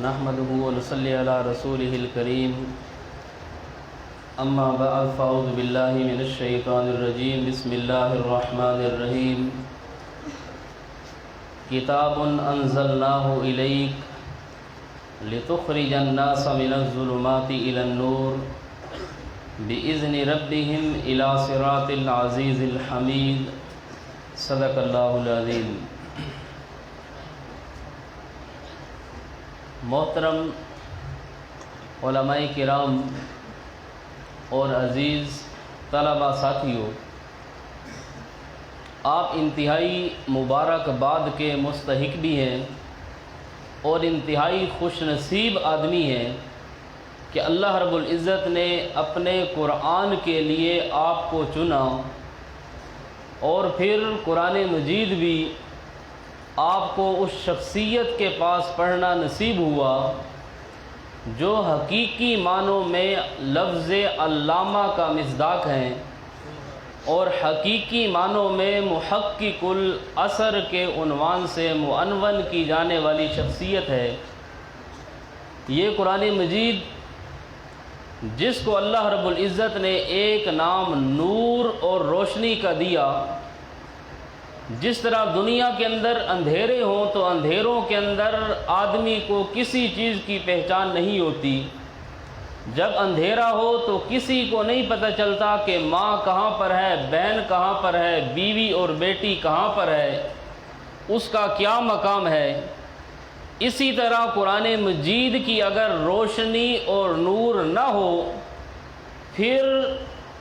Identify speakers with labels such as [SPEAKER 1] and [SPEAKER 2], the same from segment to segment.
[SPEAKER 1] نحمده ونصلي على رسوله الكريم اما بعد فاعوذ بالله من الشیطان الرجیم بسم اللہ الرحمن الرحیم کتاب انزلناه الیک لتخرج الناس من الظلمات الى النور بإذن ربهم الى صراط العزیز الحمید صدق اللہ العظیم۔ محترم علماء کرام اور عزیز طلبہ ساتھیوں، آپ انتہائی مبارکباد کے مستحق بھی ہیں اور انتہائی خوش نصیب آدمی ہیں کہ اللہ رب العزت نے اپنے قرآن کے لیے آپ کو چنا اور پھر قرآن مجید بھی آپ کو اس شخصیت کے پاس پڑھنا نصیب ہوا جو حقیقی معنوں میں لفظ علامہ کا مصداق ہیں اور حقیقی معنوں میں محقق الاثر کے عنوان سے معنون کی جانے والی شخصیت ہے۔ یہ قرآن مجید جس کو اللہ رب العزت نے ایک نام نور اور روشنی کا دیا، جس طرح دنیا کے اندر اندھیرے ہوں تو اندھیروں کے اندر آدمی کو کسی چیز کی پہچان نہیں ہوتی، جب اندھیرا ہو تو کسی کو نہیں پتہ چلتا کہ ماں کہاں پر ہے، بہن کہاں پر ہے، بیوی اور بیٹی کہاں پر ہے، اس کا کیا مقام ہے۔ اسی طرح قرآن مجید کی اگر روشنی اور نور نہ ہو، پھر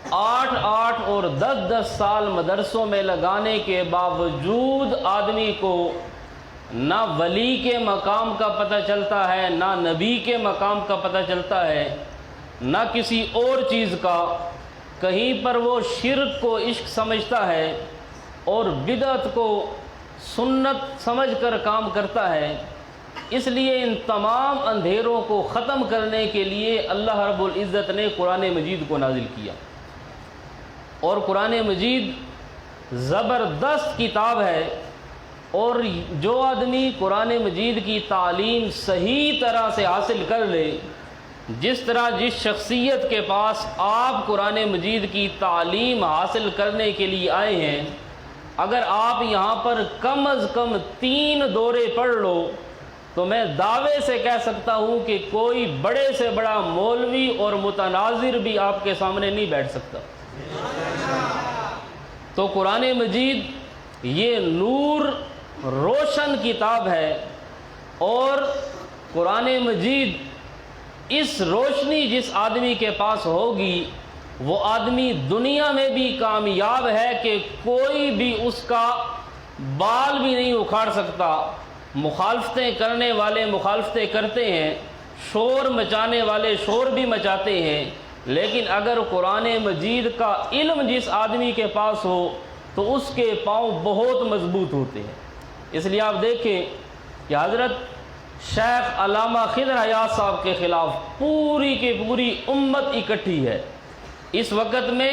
[SPEAKER 1] 8 اور 10 سال مدرسوں میں لگانے کے باوجود آدمی کو نہ ولی کے مقام کا پتہ چلتا ہے، نہ نبی کے مقام کا پتہ چلتا ہے، نہ کسی اور چیز کا۔ کہیں پر وہ شرک کو عشق سمجھتا ہے اور بدعت کو سنت سمجھ کر کام کرتا ہے۔ اس لیے ان تمام اندھیروں کو ختم کرنے کے لیے اللہ رب العزت نے قرآن مجید کو نازل کیا، اور قرآن مجید زبردست کتاب ہے، اور جو آدمی قرآن مجید کی تعلیم صحیح طرح سے حاصل کر لے، جس طرح جس شخصیت کے پاس آپ قرآن مجید کی تعلیم حاصل کرنے کے لیے آئے ہیں، اگر آپ یہاں پر کم از کم 3 دورے پڑھ لو تو میں دعوے سے کہہ سکتا ہوں کہ کوئی بڑے سے بڑا مولوی اور متناظر بھی آپ کے سامنے نہیں بیٹھ سکتا۔ تو قرآن مجید یہ نور روشن کتاب ہے، اور قرآن مجید اس روشنی جس آدمی کے پاس ہوگی وہ آدمی دنیا میں بھی کامیاب ہے کہ کوئی بھی اس کا بال بھی نہیں اکھاڑ سکتا۔ مخالفتیں کرنے والے مخالفتیں کرتے ہیں، شور مچانے والے شور بھی مچاتے ہیں، لیکن اگر قرآن مجید کا علم جس آدمی کے پاس ہو تو اس کے پاؤں بہت مضبوط ہوتے ہیں۔ اس لیے آپ دیکھیں کہ حضرت شیخ علامہ خضر حیات صاحب کے خلاف پوری کی پوری امت اکٹھی ہے اس وقت میں،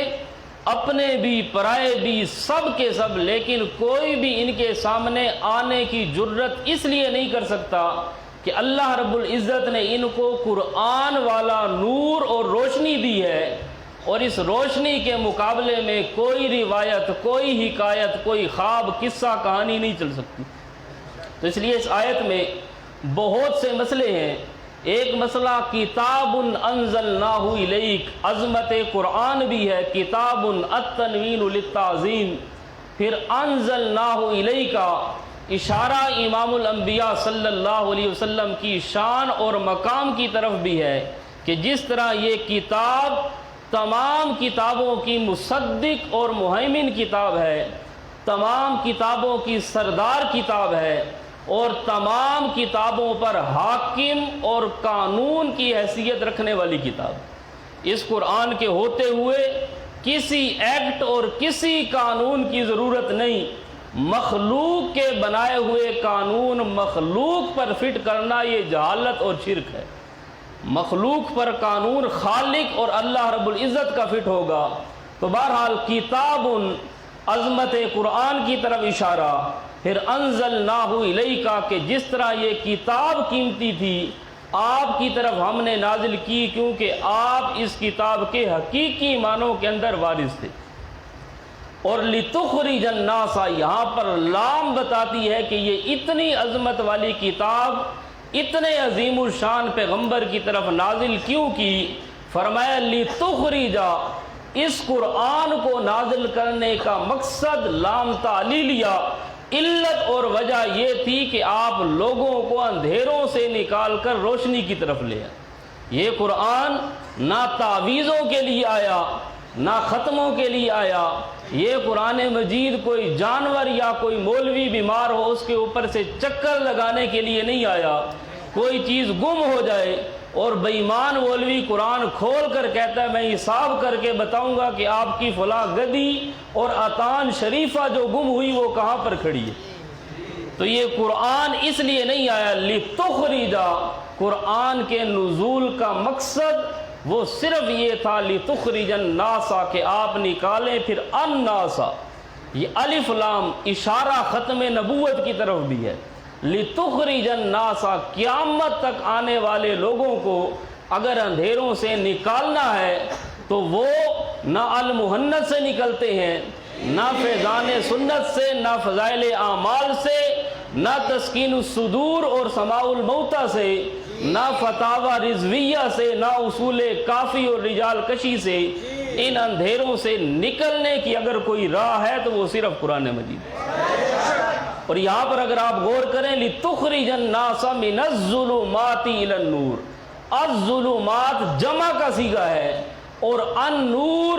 [SPEAKER 1] اپنے بھی پرائے بھی سب کے سب، لیکن کوئی بھی ان کے سامنے آنے کی جرت اس لیے نہیں کر سکتا کہ اللہ رب العزت نے ان کو قرآن والا نور اور روشنی دی ہے، اور اس روشنی کے مقابلے میں کوئی روایت، کوئی حکایت، کوئی خواب، قصہ، کہانی نہیں چل سکتی۔ تو اس لیے اس آیت میں بہت سے مسئلے ہیں۔ ایک مسئلہ کتاب انزلناہ الیک، عظمت قرآن بھی ہے، کتاب التنوین للتعظیم، پھر انزلناہ الیک اشارہ امام الانبیاء صلی اللہ علیہ وسلم کی شان اور مقام کی طرف بھی ہے کہ جس طرح یہ کتاب تمام کتابوں کی مصدق اور مہیمن کتاب ہے، تمام کتابوں کی سردار کتاب ہے، اور تمام کتابوں پر حاکم اور قانون کی حیثیت رکھنے والی کتاب۔ اس قرآن کے ہوتے ہوئے کسی ایکٹ اور کسی قانون کی ضرورت نہیں۔ مخلوق کے بنائے ہوئے قانون مخلوق پر فٹ کرنا یہ جہالت اور شرک ہے۔ مخلوق پر قانون خالق اور اللہ رب العزت کا فٹ ہوگا۔ تو بہرحال کتاب عظمت قرآن کی طرف اشارہ، پھر انزلناہ الیک کہ جس طرح یہ کتاب قیمتی تھی، آپ کی طرف ہم نے نازل کی کیونکہ آپ اس کتاب کے حقیقی معنوں کے اندر وارث تھے۔ اور لِتُخْرِجَ النَّاسَ یہاں پر لام بتاتی ہے کہ یہ اتنی عظمت والی کتاب اتنے عظیم الشان پیغمبر کی طرف نازل کیوں کی؟ فرمایا لِتُخْرِجَ، اس قرآن کو نازل کرنے کا مقصد لام تعلیلیہ، علت اور وجہ یہ تھی کہ آپ لوگوں کو اندھیروں سے نکال کر روشنی کی طرف لے آئے۔ یہ قرآن نہ تعویذوں کے لیے آیا نہ ختموں کے لیے آیا، یہ قرآن مجید کوئی جانور یا کوئی مولوی بیمار ہو اس کے اوپر سے چکر لگانے کے لیے نہیں آیا۔ کوئی چیز گم ہو جائے اور بے ایمان مولوی قرآن کھول کر کہتا ہے میں حساب کر کے بتاؤں گا کہ آپ کی فلاں گدی اور اتان شریفہ جو گم ہوئی وہ کہاں پر کھڑی ہے، تو یہ قرآن اس لیے نہیں آیا۔ لِتُخْرِجَ، قرآن کے نزول کا مقصد وہ صرف یہ تھا لِتُخْرِجَ النَّاسَ کہ آپ نکالیں پھر الناس، یہ الف لام اشارہ ختم نبوت کی طرف بھی ہے۔ لِتُخْرِجَ النَّاسَ، قیامت تک آنے والے لوگوں کو اگر اندھیروں سے نکالنا ہے تو وہ نہ المحنت سے نکلتے ہیں، نہ فیضان سنت سے، نہ فضائل اعمال سے، نہ تسکین الصدور اور سماع الموتیٰ سے، نہ فتاوی رضویہ سے، نہ اصول کافی اور رجال کشی سے۔ ان اندھیروں سے نکلنے کی اگر کوئی راہ ہے تو وہ صرف قرآن مجید۔ اور یہاں پر اگر آپ غور کریں لِتُخْرِجَ النَّاسَ مِنَ الظُّلُمَاتِ إِلَى النُّورِ، الظلمات جمع کا صیغہ ہے اور النور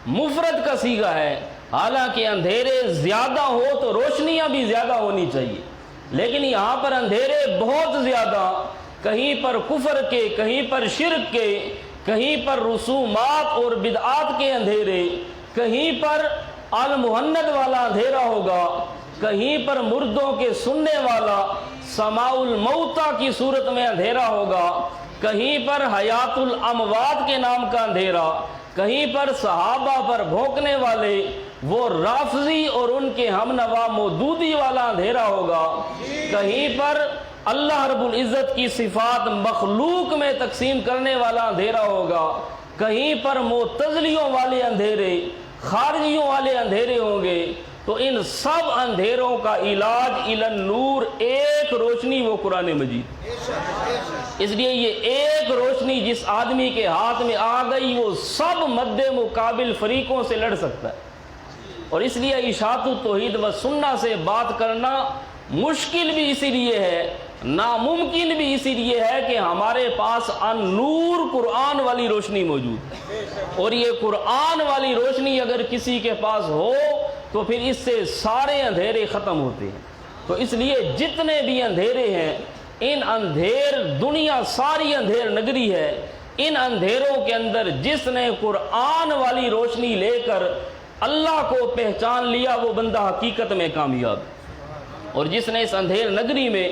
[SPEAKER 1] مفرد کا صیغہ ہے۔ حالانکہ اندھیرے زیادہ ہو تو روشنیاں بھی زیادہ ہونی چاہیے، لیکن یہاں پر اندھیرے بہت زیادہ، کہیں پر کفر کے، کہیں پر شرک کے، کہیں پر رسومات اور بدعات کے اندھیرے، کہیں پر المحنت والا اندھیرا ہوگا، کہیں پر مردوں کے سننے والا سماع الموتیٰ کی صورت میں اندھیرا ہوگا، کہیں پر حیات الاموات کے نام کا اندھیرا، کہیں پر صحابہ پر بھونکنے والے وہ رافضی اور ان کے ہم نوا مودودی والا اندھیرا ہوگا، کہیں پر اللہ رب العزت کی صفات مخلوق میں تقسیم کرنے والا اندھیرا ہوگا، کہیں پر معتزلیوں والے اندھیرے، خارجیوں والے اندھیرے ہوں گے۔ تو ان سب اندھیروں کا علاج الی النور، ایک روشنی وہ قرآن مجید۔ اس لیے یہ ایک روشنی جس آدمی کے ہاتھ میں آ گئی وہ سب مد مقابل فریقوں سے لڑ سکتا ہے۔ اور اس لیے اشاعت التوحید و سنہ سے بات کرنا مشکل بھی اسی لیے ہے، ناممکن بھی اسی لیے ہے کہ ہمارے پاس النور قرآن والی روشنی موجود ہے، اور یہ قرآن والی روشنی اگر کسی کے پاس ہو تو پھر اس سے سارے اندھیرے ختم ہوتے ہیں۔ تو اس لیے جتنے بھی اندھیرے ہیں، ان اندھیر دنیا ساری اندھیر نگری ہے، ان اندھیروں کے اندر جس نے قرآن والی روشنی لے کر اللہ کو پہچان لیا وہ بندہ حقیقت میں کامیاب، اور جس نے اس اندھیر نگری میں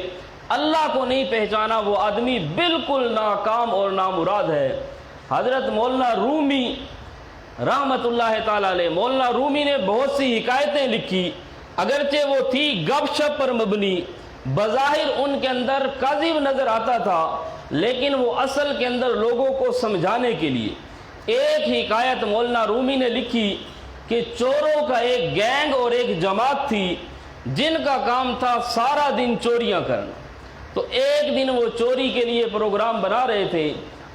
[SPEAKER 1] اللہ کو نہیں پہچانا وہ آدمی بالکل ناکام اور نامراد ہے۔ حضرت مولانا رومی رحمت اللہ تعالی علیہ، مولانا رومی نے بہت سی حکایتیں لکھی، اگرچہ وہ تھی گپ شپ پر مبنی، بظاہر ان کے اندر کذب نظر آتا تھا، لیکن وہ اصل کے اندر لوگوں کو سمجھانے کے لیے۔ ایک حکایت مولانا رومی نے لکھی کہ چوروں کا ایک گینگ اور ایک جماعت تھی جن کا کام تھا سارا دن چوریاں کرنا۔ تو ایک دن وہ چوری کے لیے پروگرام بنا رہے تھے،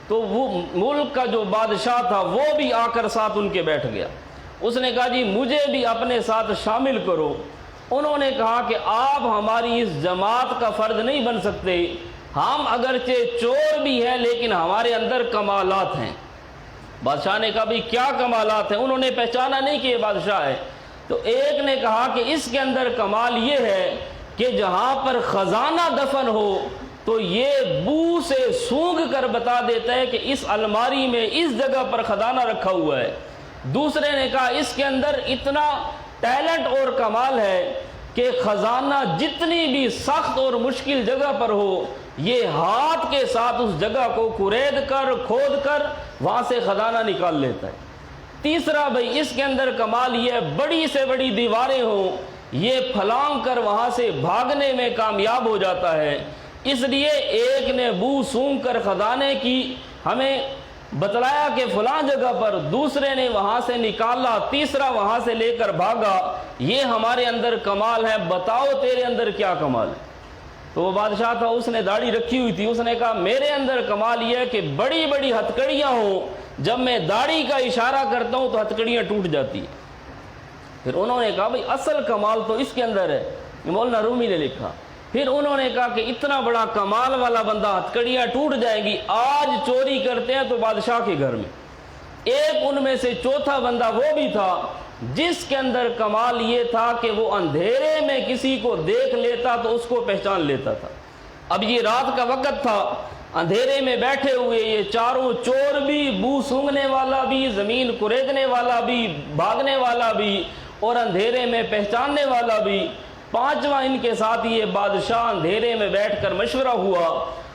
[SPEAKER 1] تو وہ ملک کا جو بادشاہ تھا وہ بھی آ کر ساتھ ان کے بیٹھ گیا۔ اس نے کہا جی مجھے بھی اپنے ساتھ شامل کرو۔ انہوں نے کہا کہ آپ ہماری اس جماعت کا فرد نہیں بن سکتے، ہم اگرچہ چور بھی ہیں لیکن ہمارے اندر کمالات ہیں۔ بادشاہ نے کہا بھئی کیا کمالات ہیں؟ انہوں نے پہچانا نہیں کہ یہ بادشاہ ہے۔ تو ایک نے کہا کہ اس کے اندر کمال یہ ہے کہ جہاں پر خزانہ دفن ہو تو یہ بو سے سونگھ کر بتا دیتا ہے کہ اس الماری میں اس جگہ پر خزانہ رکھا ہوا ہے۔ دوسرے نے کہا اس کے اندر اتنا ٹیلنٹ اور کمال ہے کہ خزانہ جتنی بھی سخت اور مشکل جگہ پر ہو یہ ہاتھ کے ساتھ اس جگہ کو کھرید کر کھود کر وہاں سے خزانہ نکال لیتا ہے۔ تیسرا بھئی اس کے اندر کمال یہ بڑی سے بڑی دیواریں ہوں یہ پھلانگ کر وہاں سے بھاگنے میں کامیاب ہو جاتا ہے۔ اس لیے ایک نے بو سونگ کر خزانے کی ہمیں بتلایا کہ فلاں جگہ پر، دوسرے نے وہاں سے نکالا، تیسرا وہاں سے لے کر بھاگا، یہ ہمارے اندر کمال ہے، بتاؤ تیرے اندر کیا کمال ہے؟ تو وہ بادشاہ تھا، اس نے داڑھی رکھی ہوئی تھی، اس نے کہا میرے اندر کمال یہ ہے کہ بڑی بڑی ہتکڑیاں ہوں، جب میں داڑھی کا اشارہ کرتا ہوں تو ہتکڑیاں ٹوٹ جاتی ہیں۔ پھر انہوں نے کہا بھئی اصل کمال تو اس کے اندر ہے، یہ مولانا رومی نے لکھا۔ پھر انہوں نے کہا کہ اتنا بڑا کمال والا بندہ ہتکڑیاں ٹوٹ جائیں گی، آج چوری کرتے ہیں تو بادشاہ کے گھر میں۔ ایک ان میں سے چوتھا بندہ وہ بھی تھا جس کے اندر کمال یہ تھا کہ وہ اندھیرے میں کسی کو دیکھ لیتا تو اس کو پہچان لیتا تھا۔ اب یہ رات کا وقت تھا، اندھیرے میں بیٹھے ہوئے یہ چاروں چور بھی، بو سونگنے والا بھی، زمین کریدنے والا بھی، بھاگنے والا بھی اور اندھیرے میں پہچاننے والا بھی، پانچواں ان کے ساتھ یہ بادشاہ اندھیرے میں بیٹھ کر مشورہ ہوا۔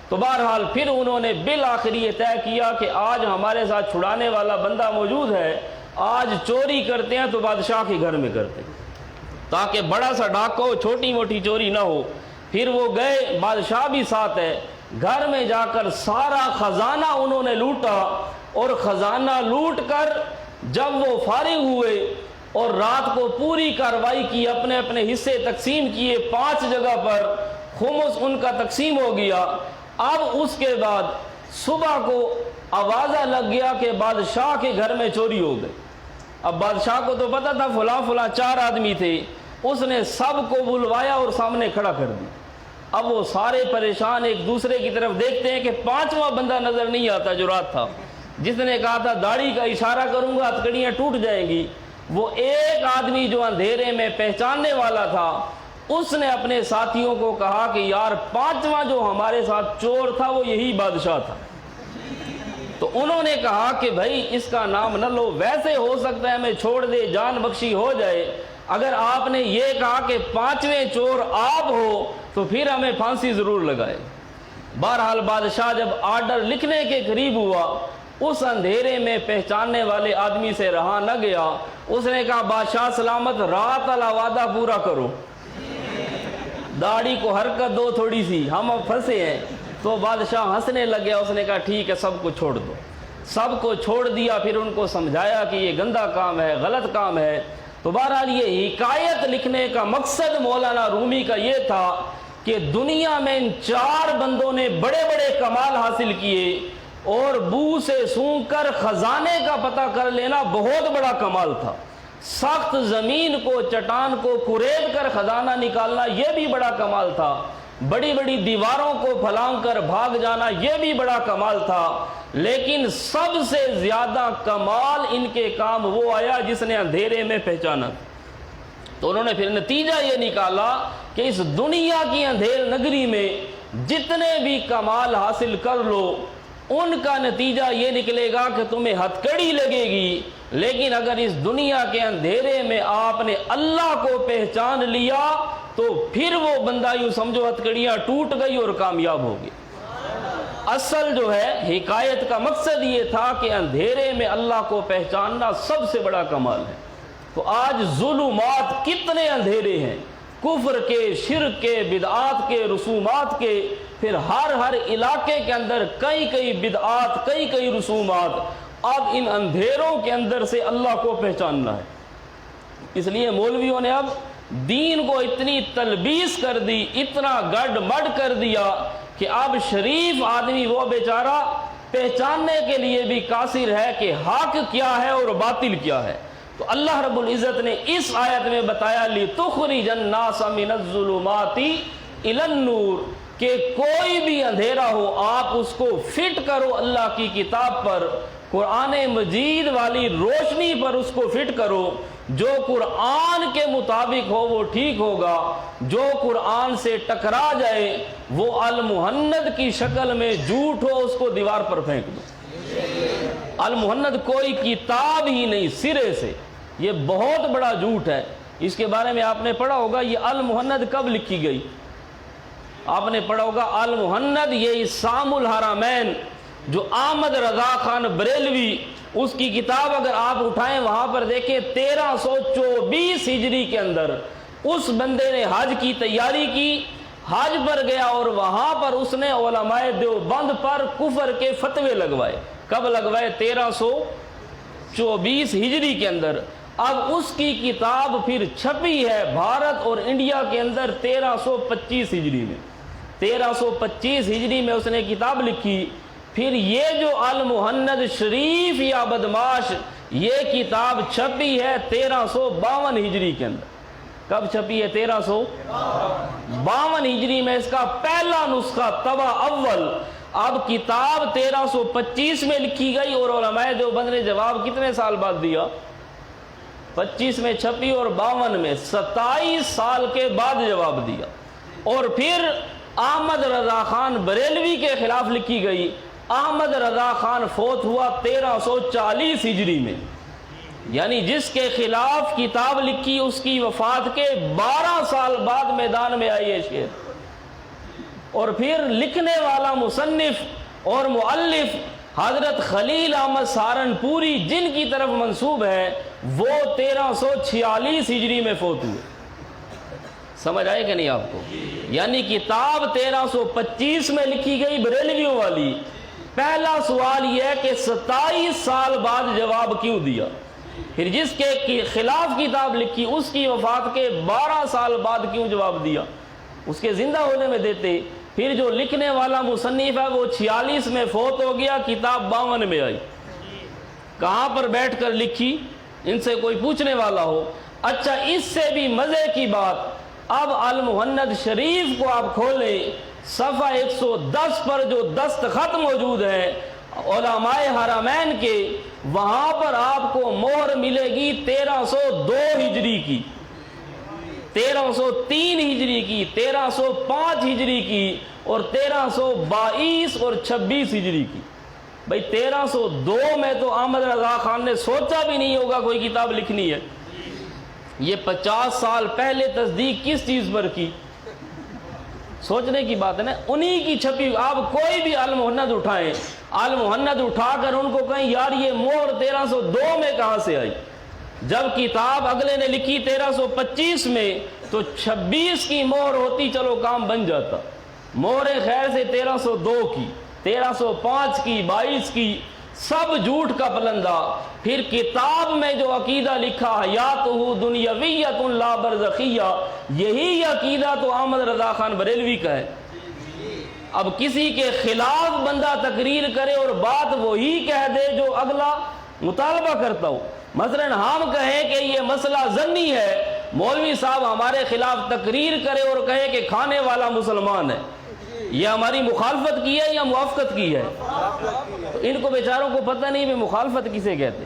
[SPEAKER 1] تو بہرحال پھر انہوں نے بالآخر یہ طے کیا کہ آج ہمارے ساتھ چھڑانے والا بندہ موجود ہے، آج چوری کرتے ہیں تو بادشاہ کے گھر میں کرتے ہیں، تاکہ بڑا سا ڈاکہ ہو، چھوٹی موٹی چوری نہ ہو۔ پھر وہ گئے، بادشاہ بھی ساتھ ہے، گھر میں جا کر سارا خزانہ انہوں نے لوٹا، اور خزانہ لوٹ کر جب وہ فارغ ہوئے اور رات کو پوری کارروائی کی، اپنے اپنے حصے تقسیم کیے، 5 جگہ پر خمس ان کا تقسیم ہو گیا۔ اب اس کے بعد صبح کو آوازہ لگ گیا کہ بادشاہ کے گھر میں چوری ہو گئی۔ اب بادشاہ کو تو پتا تھا فلاں فلاں 4 آدمی تھے، اس نے سب کو بلوایا اور سامنے کھڑا کر دیا۔ اب وہ سارے پریشان ایک دوسرے کی طرف دیکھتے ہیں کہ 5واں بندہ نظر نہیں آتا جو رات تھا، جس نے کہا تھا داڑھی کا اشارہ کروں گا ہتکڑیاں ٹوٹ جائیں گی۔ وہ ایک آدمی جو اندھیرے میں پہچاننے والا تھا، اس نے اپنے ساتھیوں کو کہا کہ یار 5واں جو ہمارے ساتھ چور تھا وہ یہی بادشاہ تھا۔ تو انہوں نے کہا کہ بھائی اس کا نام نہ لو، ویسے ہو سکتا ہے ہمیں چھوڑ دے، جان بخشی ہو جائے، اگر آپ نے یہ کہا کہ 5ویں چور آپ ہو تو پھر ہمیں پھانسی ضرور لگائے۔ بہرحال بادشاہ جب آرڈر لکھنے کے قریب ہوا، اس اندھیرے میں پہچاننے والے آدمی سے رہا نہ گیا، اس نے کہا بادشاہ سلامت، رات والا وعدہ پورا کرو، داڑھی کو حرکت دو تھوڑی سی، ہم اب پھنسے ہیں۔ تو بادشاہ ہنسنے لگ گیا، اس نے کہا ٹھیک ہے سب کو چھوڑ دو۔ سب کو چھوڑ دیا، پھر ان کو سمجھایا کہ یہ گندا کام ہے، غلط کام ہے۔ تو بہرحال یہ حکایت لکھنے کا مقصد مولانا رومی کا یہ تھا کہ دنیا میں ان 4 بندوں نے بڑے بڑے کمال حاصل کیے، اور بو سے سونگ کر خزانے کا پتہ کر لینا بہت بڑا کمال تھا۔ سخت زمین کو، چٹان کو کورید کر خزانہ نکالنا یہ بھی بڑا کمال تھا۔ بڑی بڑی دیواروں کو پھلانگ کر بھاگ جانا یہ بھی بڑا کمال تھا۔ لیکن سب سے زیادہ کمال ان کے کام وہ آیا جس نے اندھیرے میں پہچانا۔ تو انہوں نے پھر نتیجہ یہ نکالا کہ اس دنیا کی اندھیر نگری میں جتنے بھی کمال حاصل کر لو، ان کا نتیجہ یہ نکلے گا کہ تمہیں ہتکڑی لگے گی، لیکن اگر اس دنیا کے اندھیرے میں آپ نے اللہ کو پہچان لیا تو پھر وہ بندہ یوں سمجھو ہتکڑیاں ٹوٹ گئی اور کامیاب ہو گئی۔ اصل جو ہے حکایت کا مقصد یہ تھا کہ اندھیرے میں اللہ کو پہچاننا سب سے بڑا کمال ہے۔ تو آج ظلمات کتنے اندھیرے ہیں، کفر کے، شرک کے، بدعات کے، رسومات کے، پھر ہر علاقے کے اندر کئی بدعات، کئی رسومات۔ اب ان اندھیروں کے اندر سے اللہ کو پہچاننا ہے۔ اس لیے مولویوں نے اب دین کو اتنی تلبیس کر دی، اتنا گڈ مڈ کر دیا کہ اب شریف آدمی وہ بیچارہ پہچاننے کے لیے بھی قاصر ہے کہ حق کیا ہے اور باطل کیا ہے۔ تو اللہ رب العزت نے اس آیت میں بتایا لِتُخْرِجَ النَّاسَ مِنَ الظُّلُمَاتِ إِلَى النُّورِ، کہ کوئی بھی اندھیرا ہو آپ اس کو فٹ کرو اللہ کی کتاب پر، قرآن مجید والی روشنی پر اس کو فٹ کرو۔ جو قرآن کے مطابق ہو وہ ٹھیک ہوگا، جو قرآن سے ٹکرا جائے وہ المہند کی شکل میں جھوٹ ہو، اس کو دیوار پر پھینک دو۔ المہند کوئی کتاب ہی نہیں سرے سے، یہ بہت بڑا جھوٹ ہے۔ اس کے بارے میں آپ نے پڑھا ہوگا یہ المہند کب لکھی گئی، آپ نے پڑھا ہوگا المہند یہ اسام الحرمین جو احمد رضا خان بریلوی، اس کی کتاب اگر آپ اٹھائیں وہاں پر دیکھیں 1324 ہجری کے اندر اس بندے نے حج کی تیاری کی، حج پر گیا اور وہاں پر اس نے علماء دیوبند پر کفر کے فتوے لگوائے. کب لگوائے؟ 1324 ہجری کے اندر. اب اس کی کتاب پھر چھپی ہے بھارت اور انڈیا کے اندر 1325 ہجری میں. 1325 ہجری میں اس نے کتاب لکھی. پھر یہ جو المہند شریف یا بدماش، یہ کتاب چھپی ہے 1352 ہجری کے اندر. کب چھپی ہے؟ 1352 ہجری میں اس کا پہلا نسخہ طبع اول. اب کتاب 1325 میں لکھی گئی اور علماء دیوبند نے جواب کتنے سال بعد دیا؟ 25 میں چھپی اور 52 میں 27 سال کے بعد جواب دیا. اور پھر احمد رضا خان بریلوی کے خلاف لکھی گئی. احمد رضا خان فوت ہوا 1340 ہجری میں، یعنی جس کے خلاف کتاب لکھی اس کی وفات کے 12 سال بعد میدان میں آئی ہے شعر. اور پھر لکھنے والا مصنف اور مؤلف حضرت خلیل احمد سہارنپوری جن کی طرف منسوب ہے، وہ 1346 ہجری میں فوت ہوئے. سمجھ آئے کہ نہیں آپ کو؟ یعنی کتاب 1325 میں لکھی گئی بریلویوں والی. پہلا سوال یہ ہے کہ 27 سال بعد جواب کیوں دیا؟ پھر جس کے خلاف کتاب لکھی اس کی وفات کے 12 سال بعد کیوں جواب دیا؟ اس کے زندہ ہونے میں دیتے. پھر جو لکھنے والا مصنف ہے وہ 46 میں فوت ہو گیا، کتاب 52 میں آئی. کہاں پر بیٹھ کر لکھی؟ ان سے کوئی پوچھنے والا ہو. اچھا، اس سے بھی مزے کی بات، اب المہند شریف کو آپ کھولیں، صفحہ 110 پر جو دستخط موجود ہے علماء حرمین کے، وہاں پر آپ کو مہر ملے گی 1302 ہجری کی، 1303 ہجری کی، 1305 ہجری کی اور 1322 اور 26 ہجری کی. بھئی 1302 میں تو احمد رضا خان نے سوچا بھی نہیں ہوگا کوئی کتاب لکھنی ہے. یہ 50 سال پہلے تصدیق کس چیز پر کی؟ سوچنے کی بات ہے نا. انہی کی چھپی. آپ کوئی بھی المہند اٹھائیں، المہند اٹھا کر ان کو کہیں یار یہ مہر 1302 میں کہاں سے آئی؟ جب کتاب اگلے نے لکھی 1325 میں تو 26 کی مہر ہوتی چلو کام بن جاتا. مہریں خیر سے 1302 کی، 1305 کی، 22 کی، سب جھوٹ کا پلندہ. پھر کتاب میں جو عقیدہ لکھا حیاتہ دنیویۃ لا برزخیہ، یہی عقیدہ تو احمد رضا خان بریلوی کا ہے. اب کسی کے خلاف بندہ تقریر کرے اور بات وہی کہہ دے جو اگلا مطالبہ کرتا ہو. مثلا ہم کہیں کہ یہ مسئلہ ظنی ہے، مولوی صاحب ہمارے خلاف تقریر کرے اور کہے کہ کھانے والا مسلمان ہے، یہ ہماری مخالفت کی ہے یا موافقت کی ہے؟ تو ان کو بیچاروں کو پتہ نہیں بھی مخالفت کسے کہتے.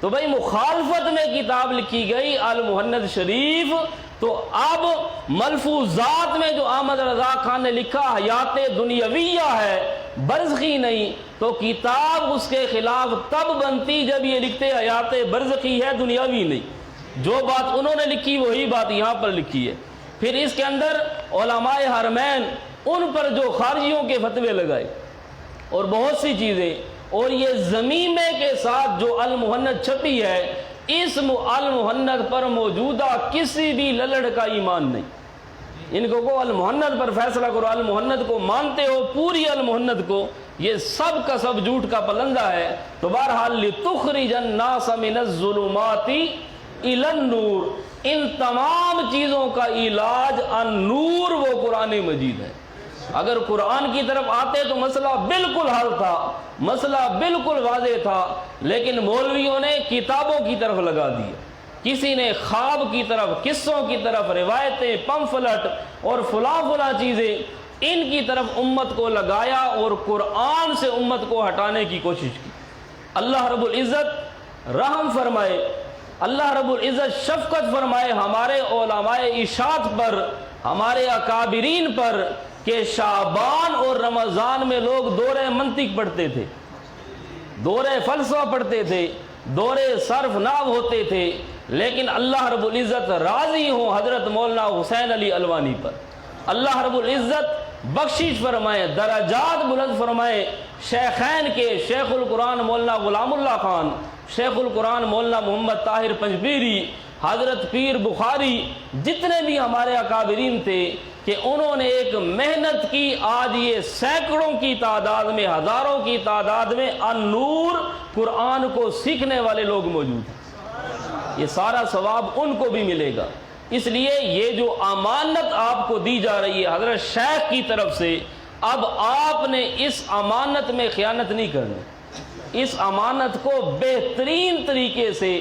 [SPEAKER 1] تو بھائی مخالفت میں کتاب لکھی گئی المہند شریف. تو اب ملفوظات میں جو احمد رضا خان نے لکھا حیات دنیویہ ہے، برزخی نہیں، تو کتاب اس کے خلاف تب بنتی جب یہ لکھتے حیات برزخی ہے، دنیاوی نہیں. جو بات انہوں نے لکھی وہی بات یہاں پر لکھی ہے. پھر اس کے اندر علماء حرمین ان پر جو خارجیوں کے فتوے لگائے اور بہت سی چیزیں، اور یہ ضمیمے کے ساتھ جو المہند چھپی ہے، اس المہند پر موجودہ کسی بھی للڑ کا ایمان نہیں. ان کو المہند پر فیصلہ کرو، المہند کو مانتے ہو، پوری المہند کو، یہ سب کا سب جھوٹ کا پلندہ ہے. تو بہرحال لتخرج الناس من الظلمات الی النور، ان تمام چیزوں کا علاج النور وہ قرآن مجید ہے. اگر قرآن کی طرف آتے تو مسئلہ بالکل حل تھا، مسئلہ بالکل واضح تھا، لیکن مولویوں نے کتابوں کی طرف لگا دیا. کسی نے خواب کی طرف، قصوں کی طرف، روایتیں، پمفلٹ اور فلاں چیزیں، ان کی طرف امت کو لگایا اور قرآن سے امت کو ہٹانے کی کوشش کی. اللہ رب العزت رحم فرمائے، اللہ رب العزت شفقت فرمائے ہمارے علماء اشاعت پر، ہمارے اکابرین پر، کہ شعبان اور رمضان میں لوگ دورہ منطق پڑھتے تھے، دورہ فلسفہ پڑھتے تھے، دورہ صرف نحو ہوتے تھے. لیکن اللہ رب العزت راضی ہوں حضرت مولانا حسین علی الوانی پر. اللہ رب العزت بخشش فرمائے، درجات بلند فرمائے شیخین کے، شیخ القرآن مولانا غلام اللہ خان، شیخ القرآن مولانا محمد طاہر پنجبیری، حضرت پیر بخاری، جتنے بھی ہمارے اکابرین تھے. کہ انہوں نے ایک محنت کی، آج یہ سینکڑوں کی تعداد میں، ہزاروں کی تعداد میں النور قرآن کو سیکھنے والے لوگ موجود ہیں، یہ سارا ثواب ان کو بھی ملے گا۔ اس لیے یہ جو امانت آپ کو دی جا رہی ہے حضرت شیخ کی طرف سے، اب آپ نے اس امانت میں خیانت نہیں کرنی، اس امانت کو بہترین طریقے سے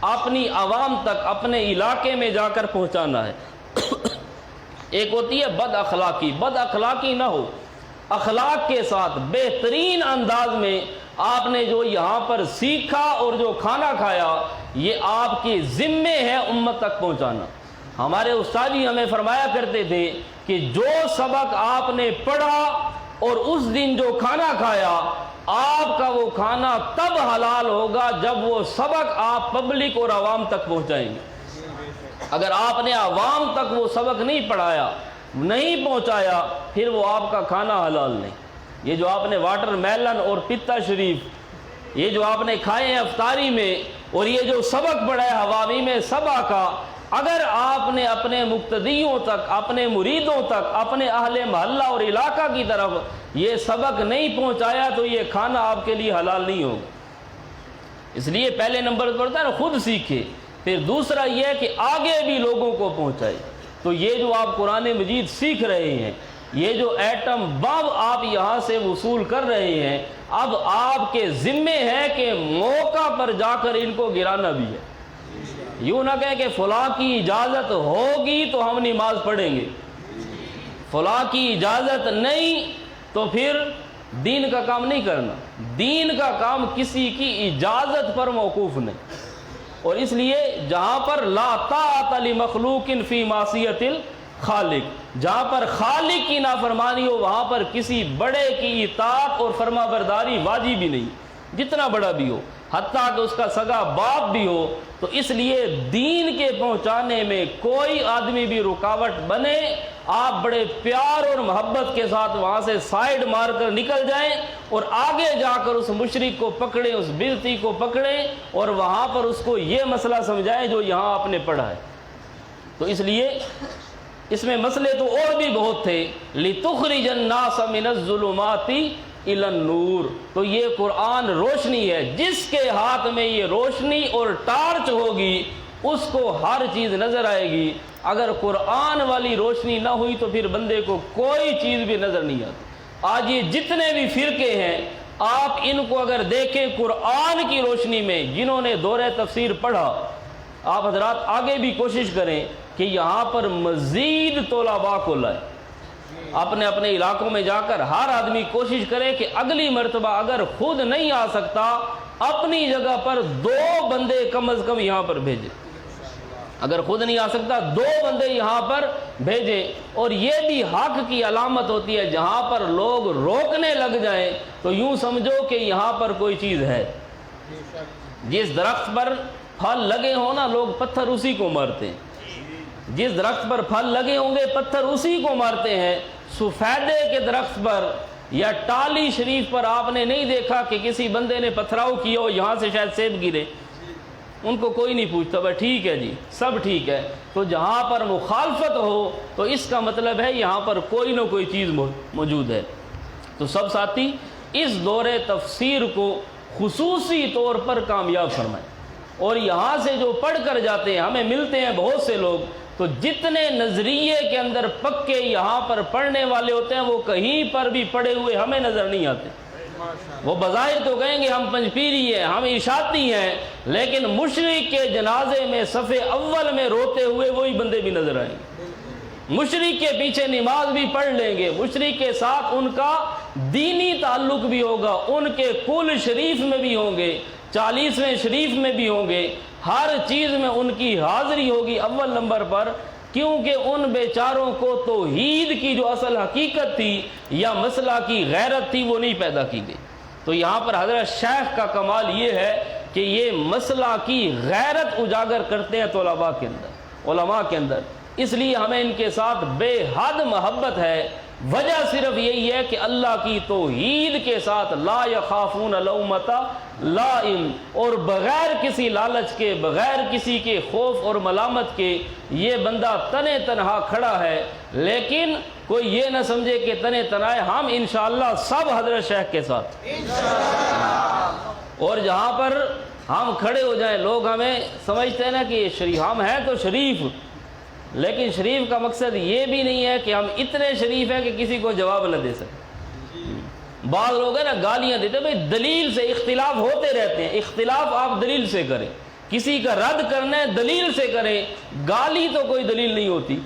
[SPEAKER 1] اپنی عوام تک، اپنے علاقے میں جا کر پہنچانا ہے۔ ایک ہوتی ہے بد اخلاقی، بد اخلاقی نہ ہو، اخلاق کے ساتھ بہترین انداز میں آپ نے جو یہاں پر سیکھا اور جو کھانا کھایا، یہ آپ کے ذمے ہے امت تک پہنچانا۔ ہمارے استاد جی ہمیں فرمایا کرتے تھے کہ جو سبق آپ نے پڑھا اور اس دن جو کھانا کھایا، آپ کا وہ کھانا تب حلال ہوگا جب وہ سبق آپ پبلک اور عوام تک پہنچائیں گے۔ اگر آپ نے عوام تک وہ سبق نہیں پڑھایا، نہیں پہنچایا، پھر وہ آپ کا کھانا حلال نہیں۔ یہ جو آپ نے واٹر میلن اور پتا شریف، یہ جو آپ نے کھائے ہیں افطاری میں، اور یہ جو سبق پڑھا ہے حوامی میں سبا کا، اگر آپ نے اپنے مقتدیوں تک، اپنے مریدوں تک، اپنے اہل محلہ اور علاقہ کی طرف یہ سبق نہیں پہنچایا تو یہ کھانا آپ کے لیے حلال نہیں ہوگا۔ اس لیے پہلے نمبر پر ہوتا ہے نا خود سیکھے، پھر دوسرا یہ ہے کہ آگے بھی لوگوں کو پہنچائے۔ تو یہ جو آپ قرآن مجید سیکھ رہے ہیں، یہ جو ایٹم بم آپ یہاں سے وصول کر رہے ہیں، اب آپ کے ذمے ہے کہ موقع پر جا کر ان کو گرانا بھی ہے۔ یوں نہ کہیں کہ فلاں کی اجازت ہوگی تو ہم نماز پڑھیں گے، فلاں کی اجازت نہیں تو پھر دین کا کام نہیں کرنا۔ دین کا کام کسی کی اجازت پر موقوف نہیں، اور اس لیے جہاں پر لا طاعت لمخلوق فی معصیت الخالق، جہاں پر خالق کی نافرمانی ہو، وہاں پر کسی بڑے کی اطاعت اور فرما برداری واجب ہی نہیں، جتنا بڑا بھی ہو، حتیٰ کہ اس کا سگا باپ بھی ہو۔ تو اس لیے دین کے پہنچانے میں کوئی آدمی بھی رکاوٹ بنے، آپ بڑے پیار اور محبت کے ساتھ وہاں سے سائیڈ مار کر نکل جائیں اور آگے جا کر اس مشرک کو پکڑیں، اس بدعتی کو پکڑیں اور وہاں پر اس کو یہ مسئلہ سمجھائیں جو یہاں آپ نے پڑھا ہے۔ تو اس لیے اس میں مسئلے تو اور بھی بہت تھے، لِتُخْرِجَ النَّاسَ مِنَ الظُّلُمَاتِ إِلَى النُّورِ، تو یہ قرآن روشنی ہے، جس کے ہاتھ میں یہ روشنی اور ٹارچ ہوگی اس کو ہر چیز نظر آئے گی۔ اگر قرآن والی روشنی نہ ہوئی تو پھر بندے کو کوئی چیز بھی نظر نہیں آتی۔ آج یہ جتنے بھی فرقے ہیں، آپ ان کو اگر دیکھیں قرآن کی روشنی میں، جنہوں نے دورہ تفسیر پڑھا، آپ حضرات آگے بھی کوشش کریں کہ یہاں پر مزید طلباء کو لائیں، اپنے اپنے علاقوں میں جا کر ہر آدمی کوشش کرے کہ اگلی مرتبہ اگر خود نہیں آ سکتا، اپنی جگہ پر 2 بندے کم از کم یہاں پر بھیجے، اگر خود نہیں آ سکتا 2 بندے یہاں پر بھیجے۔ اور یہ بھی حق کی علامت ہوتی ہے، جہاں پر لوگ روکنے لگ جائیں تو یوں سمجھو کہ یہاں پر کوئی چیز ہے۔ جس درخت پر پھل لگے ہوں نا، لوگ پتھر اسی کو مارتے ہیں، جس درخت پر پھل لگے ہوں گے پتھر اسی کو مارتے ہیں۔ سفیدے کے درخت پر یا ٹالی شریف پر آپ نے نہیں دیکھا کہ کسی بندے نے پتھراؤ کیا ہو، یہاں سے شاید سیب گرے، ان کو کوئی نہیں پوچھتا، بھائی ٹھیک ہے جی سب ٹھیک ہے۔ تو جہاں پر مخالفت ہو تو اس کا مطلب ہے یہاں پر کوئی نہ کوئی چیز موجود ہے۔ تو سب ساتھی اس دور تفسیر کو خصوصی طور پر کامیاب فرمائیں، اور یہاں سے جو پڑھ کر جاتے ہیں، ہمیں ملتے ہیں بہت سے لوگ، تو جتنے نظریے کے اندر پکے یہاں پر پڑھنے والے ہوتے ہیں، وہ کہیں پر بھی پڑھے ہوئے ہمیں نظر نہیں آتے۔ وہ بظاہر تو کہیں گے ہم پنجپیری ہیں، ہم اشاعتی ہیں، لیکن مشرک کے جنازے میں صف اول میں روتے ہوئے وہی بندے بھی نظر آئیں گے، مشرک کے پیچھے نماز بھی پڑھ لیں گے، مشرک کے ساتھ ان کا دینی تعلق بھی ہوگا، ان کے کل شریف میں بھی ہوں گے، 40ویں شریف میں بھی ہوں گے، ہر چیز میں ان کی حاضری ہوگی اول نمبر پر، کیونکہ ان بیچاروں کو توحید کی جو اصل حقیقت تھی یا مسئلہ کی غیرت تھی وہ نہیں پیدا کی گئی۔ تو یہاں پر حضرت شیخ کا کمال یہ ہے کہ یہ مسئلہ کی غیرت اجاگر کرتے ہیں طلباء کے اندر، علماء کے اندر، اس لیے ہمیں ان کے ساتھ بے حد محبت ہے۔ وجہ صرف یہی ہے کہ اللہ کی توحید کے ساتھ لا یخافون لومۃ لائم، اور بغیر کسی لالچ کے، بغیر کسی کے خوف اور ملامت کے یہ بندہ تنے تنہا کھڑا ہے لیکن کوئی یہ نہ سمجھے کہ تنے تنائے ہم انشاءاللہ سب حضرت شیخ کے ساتھ، اور جہاں پر ہم کھڑے ہو جائیں لوگ ہمیں سمجھتے ہیں نا کہ شریف ہم ہیں تو شریف، لیکن شریف کا مقصد یہ بھی نہیں ہے کہ ہم اتنے شریف ہیں کہ کسی کو جواب نہ دے سکیں۔ بعض لوگ ہیں نا گالیاں دیتے ہیں، بھئی دلیل سے اختلاف ہوتے رہتے ہیں، اختلاف آپ دلیل سے کریں، کسی کا رد کرنا ہے دلیل سے کریں، گالی تو کوئی دلیل نہیں ہوتی،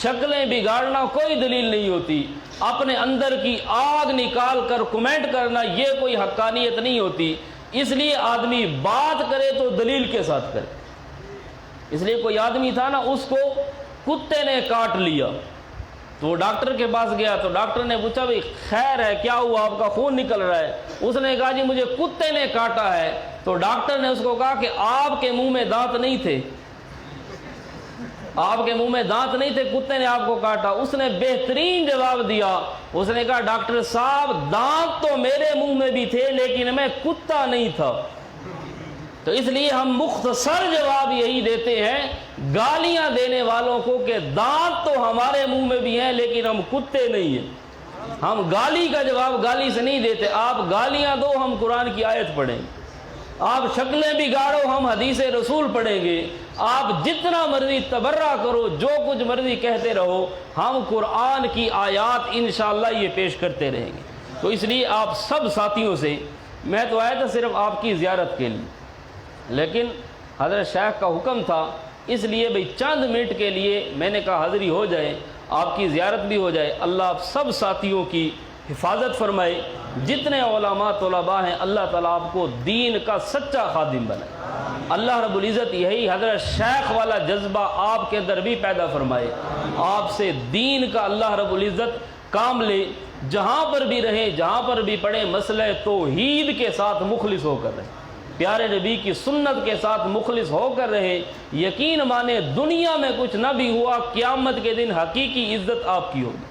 [SPEAKER 1] شکلیں بگاڑنا کوئی دلیل نہیں ہوتی، اپنے اندر کی آگ نکال کر کمنٹ کرنا یہ کوئی حقانیت نہیں ہوتی۔ اس لیے آدمی بات کرے تو دلیل کے ساتھ کرے۔ اس لیے کوئی آدمی تھا نا، اس کو کتے نے کاٹ لیا تو وہ ڈاکٹر کے پاس گیا، تو ڈاکٹر نے پوچھا بھئی خیر ہے کیا ہوا، آپ کا خون نکل رہا ہے؟ اس نے کہا جی مجھے کتے نے کاٹا ہے۔ تو ڈاکٹر نے اس کو کہا کہ آپ کے منہ میں دانت نہیں تھے، آپ کے منہ میں دانت نہیں تھے، کتے نے آپ کو کاٹا۔ اس نے بہترین جواب دیا، اس نے کہا ڈاکٹر صاحب دانت تو میرے منہ میں بھی تھے لیکن میں کتا نہیں تھا۔ تو اس لیے ہم مختصر جواب یہی دیتے ہیں گالیاں دینے والوں کو کہ دانت تو ہمارے منہ میں بھی ہیں لیکن ہم کتے نہیں ہیں۔ ہم گالی کا جواب گالی سے نہیں دیتے، آپ گالیاں دو ہم قرآن کی آیت پڑھیں گے، آپ شکلیں بگاڑو ہم حدیث رسول پڑھیں گے، آپ جتنا مرضی تبرہ کرو جو کچھ مرضی کہتے رہو، ہم قرآن کی آیات انشاءاللہ یہ پیش کرتے رہیں گے۔ تو اس لیے آپ سب ساتھیوں سے، میں تو آیا تھا صرف آپ کی زیارت کے لیے، لیکن حضرت شیخ کا حکم تھا، اس لیے بھئی چند منٹ کے لیے میں نے کہا حاضری ہو جائے، آپ کی زیارت بھی ہو جائے۔ اللہ آپ سب ساتھیوں کی حفاظت فرمائے، جتنے علماء طلباء ہیں اللہ تعالیٰ آپ کو دین کا سچا خادم بنائے۔ اللہ رب العزت یہی حضرت شیخ والا جذبہ آپ کے اندر بھی پیدا فرمائے، آپ سے دین کا اللہ رب العزت کام لے، جہاں پر بھی رہے جہاں پر بھی پڑھے مسئلہ توحید کے ساتھ مخلص ہو کر رہے، پیارے نبی کی سنت کے ساتھ مخلص ہو کر رہے۔ یقین مانے دنیا میں کچھ نہ بھی ہوا، قیامت کے دن حقیقی عزت آپ کی ہوگی۔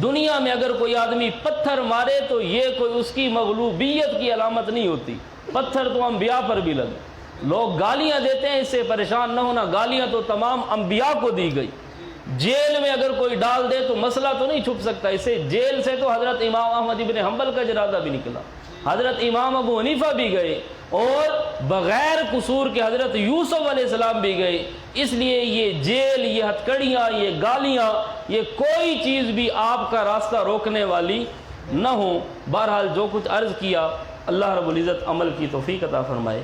[SPEAKER 1] دنیا میں اگر کوئی آدمی پتھر مارے تو یہ کوئی اس کی مغلوبیت کی علامت نہیں ہوتی، پتھر تو انبیاء پر بھی لگے۔ لوگ گالیاں دیتے ہیں، اس سے پریشان نہ ہونا، گالیاں تو تمام انبیاء کو دی گئی۔ جیل میں اگر کوئی ڈال دے تو مسئلہ تو نہیں چھپ سکتا، اسے جیل سے تو حضرت امام احمد ابن حنبل کا جنازہ بھی نکلا، حضرت امام ابو حنیفہ بھی گئے، اور بغیر قصور کے حضرت یوسف علیہ السلام بھی گئے۔ اس لیے یہ جیل، یہ ہتھکڑیاں، یہ گالیاں، یہ کوئی چیز بھی آپ کا راستہ روکنے والی نہ ہو۔ بہرحال جو کچھ عرض کیا اللہ رب العزت عمل کی توفیق عطا فرمائے۔